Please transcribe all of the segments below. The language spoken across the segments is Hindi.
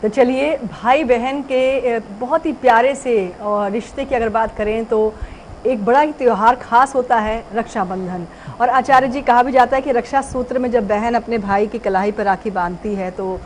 तो चलिए, भाई बहन के बहुत ही प्यारे से और रिश्ते की अगर बात करें तो एक बड़ा ही त्यौहार खास होता है रक्षाबंधन। और आचार्य जी, कहा भी जाता है कि रक्षा सूत्र में जब बहन अपने भाई की कलाई पर राखी बांधती है तो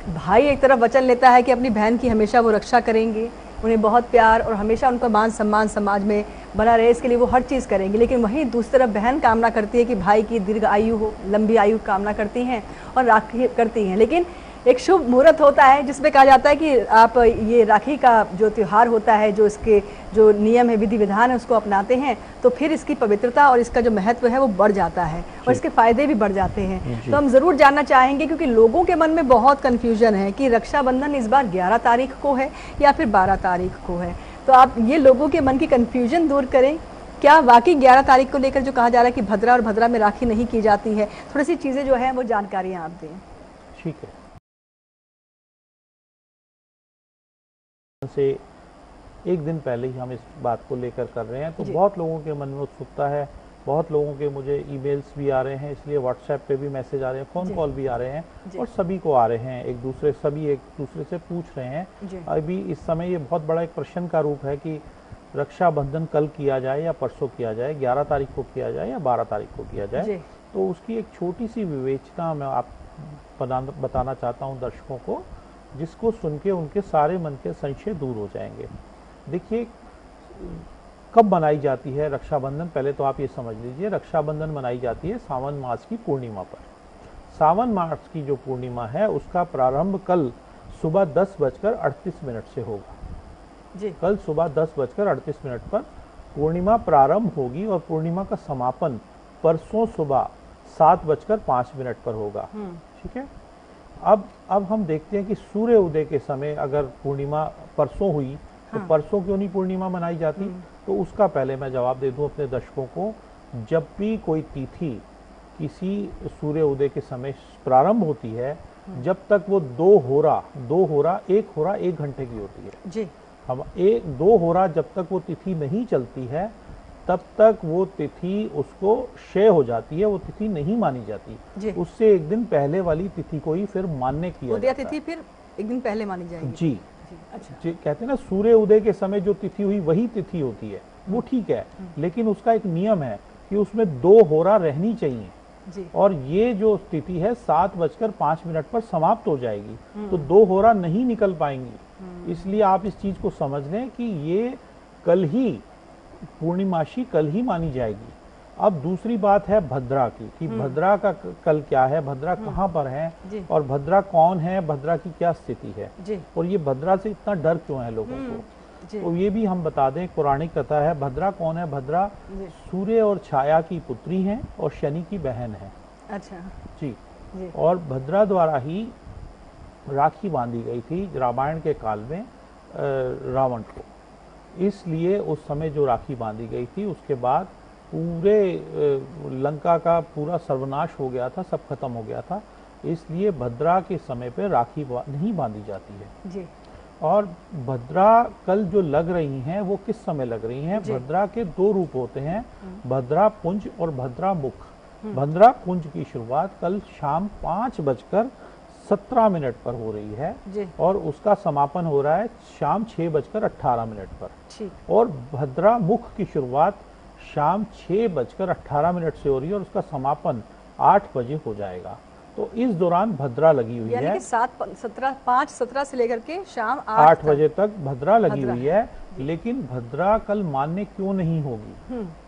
भाई एक तरफ वचन लेता है कि अपनी बहन की हमेशा वो रक्षा करेंगे, उन्हें बहुत प्यार और हमेशा उनका मान सम्मान समाज में बना रहे, इसके लिए वो हर चीज़ करेंगे। लेकिन वहीं दूसरी तरफ बहन कामना करती है कि भाई की दीर्घ आयु हो, लंबी आयु कामना करती हैं और राखी करती हैं। लेकिन एक शुभ मुहूर्त होता है जिसमें कहा जाता है कि आप ये राखी का जो त्यौहार होता है, जो इसके जो नियम है, विधि विधान है, उसको अपनाते हैं तो फिर इसकी पवित्रता और इसका जो महत्व है वो बढ़ जाता है और इसके फायदे भी बढ़ जाते हैं। तो हम ज़रूर जानना चाहेंगे, क्योंकि लोगों के मन में बहुत कन्फ्यूजन है कि रक्षाबंधन इस बार 11 तारीख को है या फिर 12 तारीख को है। तो आप ये लोगों के मन की कन्फ्यूजन दूर करें, क्या वाकई 11 तारीख को लेकर जो कहा जा रहा है कि भद्रा और भद्रा में राखी नहीं की जाती है, थोड़ी सी चीज़ें जो है वो जानकारियाँ आप दें। ठीक है, से एक दिन पहले ही हम इस बात को लेकर कर रहे हैं, तो बहुत लोगों के मन में उत्सुकता है, बहुत लोगों के मुझे ईमेल्स भी आ रहे हैं, इसलिए व्हाट्सएप पे भी मैसेज आ रहे हैं, फ़ोन कॉल भी आ रहे हैं और सभी को आ रहे हैं, सभी एक दूसरे से पूछ रहे हैं। अभी इस समय ये बहुत बड़ा एक प्रश्न का रूप है कि रक्षाबंधन कल किया जाए या परसों किया जाए, 11 तारीख को किया जाए या 12 तारीख को किया जाए। तो उसकी एक छोटी सी विवेचना मैं आप बताना चाहता हूँ दर्शकों को, जिसको सुन के उनके सारे मन के संशय दूर हो जाएंगे। देखिए, कब मनाई जाती है रक्षाबंधन, पहले तो आप ये समझ लीजिए, रक्षाबंधन मनाई जाती है सावन मास की पूर्णिमा पर। सावन मास की जो पूर्णिमा है उसका प्रारंभ कल सुबह 10:38 से होगा। कल सुबह 10:38 पर पूर्णिमा प्रारंभ होगी और पूर्णिमा का समापन परसों सुबह 7:05 पर होगा। ठीक है, अब हम देखते हैं कि सूर्य उदय के समय अगर पूर्णिमा परसों हुई तो परसों क्यों नहीं पूर्णिमा मनाई जाती? तो उसका पहले मैं जवाब दे दूं अपने दर्शकों को, जब भी कोई तिथि किसी सूर्य उदय के समय प्रारंभ होती है, जब तक वो 1 होरा 1 घंटे की होती है जी। हम 2 होरा जब तक वो तिथि नहीं चलती है तब तक वो तिथि उसको क्षय हो जाती है, वो तिथि नहीं मानी जाती। उससे एक दिन पहले वाली तिथि को ही फिर मान्य किया जाता है। उदय तिथि फिर एक दिन पहले मानी जाएगी जी। अच्छा, कहते हैं ना, सूर्य उदय के समय जो तिथि हुई वही तिथि होती है, वो ठीक है, लेकिन उसका एक नियम है कि उसमें 2 होरा रहनी चाहिए जी। और ये जो तिथि है 7:05 पर समाप्त हो जाएगी, तो 2 होरा नहीं निकल पाएंगी। इसलिए आप इस चीज को समझ लें कि ये कल ही पूर्णिमाशी कल ही मानी जाएगी। अब दूसरी बात है भद्रा की, कि भद्रा का कल क्या है, भद्रा कहाँ पर है और भद्रा कौन है, भद्रा की क्या स्थिति है और ये भद्रा से इतना डर क्यों है लोगों को। तो ये भी हम बता दें, पौराणिक कथा है। भद्रा कौन है? भद्रा सूर्य और छाया की पुत्री है और शनि की बहन है। अच्छा जी। और भद्रा द्वारा ही राखी बांधी गई थी रामायण के काल में रावण को, इसलिए उस समय जो राखी बांधी गई थी उसके बाद पूरे लंका का पूरा सर्वनाश हो गया था, सब खत्म हो गया था, इसलिए भद्रा के समय पे राखी नहीं बांधी जाती है जी। और भद्रा कल जो लग रही हैं वो किस समय लग रही हैं? भद्रा के 2 रूप होते हैं, भद्रा पुंज और भद्रा मुख। भद्रा पुंज की शुरुआत कल शाम 5:17 पर हो रही है और उसका समापन हो रहा है शाम 6:18 पर। और भद्रा मुख की शुरुआत शाम 6:18 से हो रही है और उसका समापन 8 बजे हो जाएगा। तो इस दौरान भद्रा लगी हुई है, 5:17 से लेकर के शाम 8 बजे तक भद्रा लगी हुई है। लेकिन भद्रा कल मान्य क्यों नहीं होगी?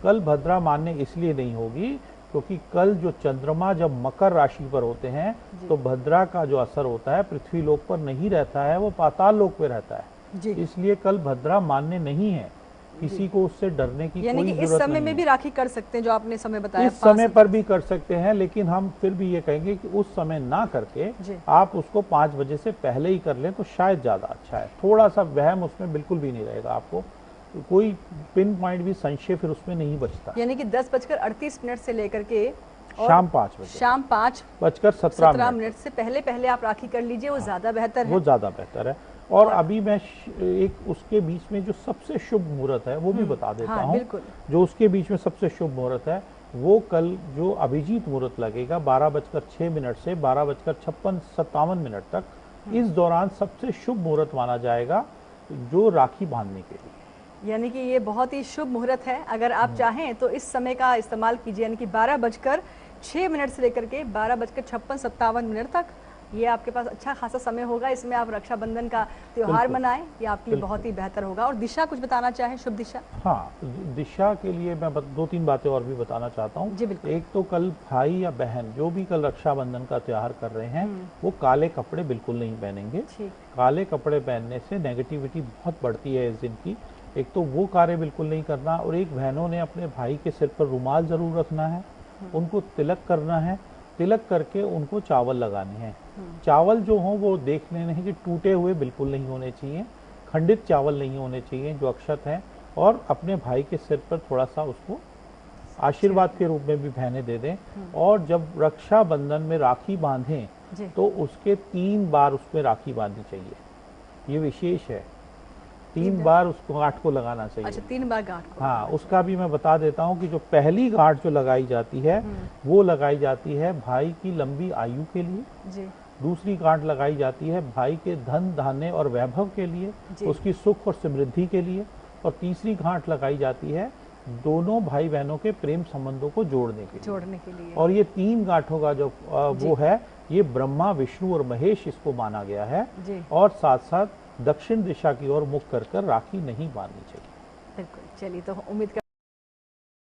कल भद्रा मान्य इसलिए नहीं होगी क्योंकि कल जो चंद्रमा जब मकर राशि पर होते हैं तो भद्रा का जो असर होता है पृथ्वी लोक पर नहीं रहता है, वो पाताल लोक पे रहता है। इसलिए कल भद्रा मान्य नहीं है, किसी को उससे डरने की कोई जरूरत नहीं है। इस समय में भी राखी कर सकते हैं, जो आपने समय बताया, इस समय पर भी कर सकते हैं, लेकिन हम फिर भी ये कहेंगे कि उस समय ना करके आप उसको 5 बजे से पहले ही कर लें तो शायद ज्यादा अच्छा है। थोड़ा सा वहम उसमें बिल्कुल भी नहीं रहेगा, आपको कोई पिन पॉइंट भी संशय फिर उसमें नहीं बचता। यानी कि 10:38 से लेकर के शाम 5 बजे, शाम 5:17 से पहले आप राखी कर लीजिए, वो ज्यादा बेहतर है। वो ज्यादा बेहतर है। और अभी मैं एक उसके बीच में जो सबसे शुभ मुहूर्त है वो भी बता देता हूँ। जो उसके बीच में सबसे शुभ मुहूर्त है वो कल जो अभिजीत मुहूर्त लगेगा 12:06 से 12:56-57 तक, इस दौरान सबसे शुभ मुहूर्त माना जाएगा जो राखी बांधने के लिए। यानी कि ये बहुत ही शुभ मुहूर्त है। अगर आप चाहें तो इस समय का इस्तेमाल कीजिए, यानी कि 12:06 से लेकर के 12:56-57 तक ये आपके पास अच्छा खासा समय होगा। इसमें आप रक्षाबंधन का त्योहार मनाएं, ये आपके लिए बहुत ही बेहतर होगा। और दिशा कुछ बताना चाहें, शुभ दिशा? हाँ, दिशा के लिए मैं 2-3 बातें और भी बताना चाहता हूँ। एक तो कल भाई या बहन जो भी कल रक्षाबंधन का त्योहार कर रहे हैं वो काले कपड़े बिल्कुल नहीं पहनेंगे। काले कपड़े पहनने से नेगेटिविटी बहुत बढ़ती है इस दिन की। एक तो वो कार्य बिल्कुल नहीं करना, और एक बहनों ने अपने भाई के सिर पर रुमाल जरूर रखना है, उनको तिलक करना है, तिलक करके उनको चावल लगाने हैं। चावल जो हो वो देख लेने हैं कि टूटे हुए बिल्कुल नहीं होने चाहिए, खंडित चावल नहीं होने चाहिए जो अक्षत हैं, और अपने भाई के सिर पर थोड़ा सा उसको आशीर्वाद के रूप में भी बहनें दे दें। और जब रक्षाबंधन में राखी बांधें तो उसके 3 बार उसमें राखी बांधनी चाहिए, ये विशेष है। 3 बार उसको गांठ को लगाना चाहिए। अच्छा, 3 बार गांठ को। हाँ, उसका भी मैं बता देता हूँ कि जो पहली गांठ जो लगाई जाती है वो लगाई जाती है भाई की लंबी आयु के लिए जी। दूसरी गांठ लगाई जाती है भाई के धन धान्य और वैभव के लिए, उसकी सुख और समृद्धि के लिए, और तीसरी गांठ लगाई जाती है दोनों भाई बहनों के प्रेम संबंधों को जोड़ने के लिए। और ये 3 गांठों का जो वो है, ये ब्रह्मा विष्णु और महेश इसको माना गया है। और साथ साथ दक्षिण दिशा की ओर मुख कर राखी नहीं बांधनी चाहिए। बिल्कुल। चलिए, तो उम्मीद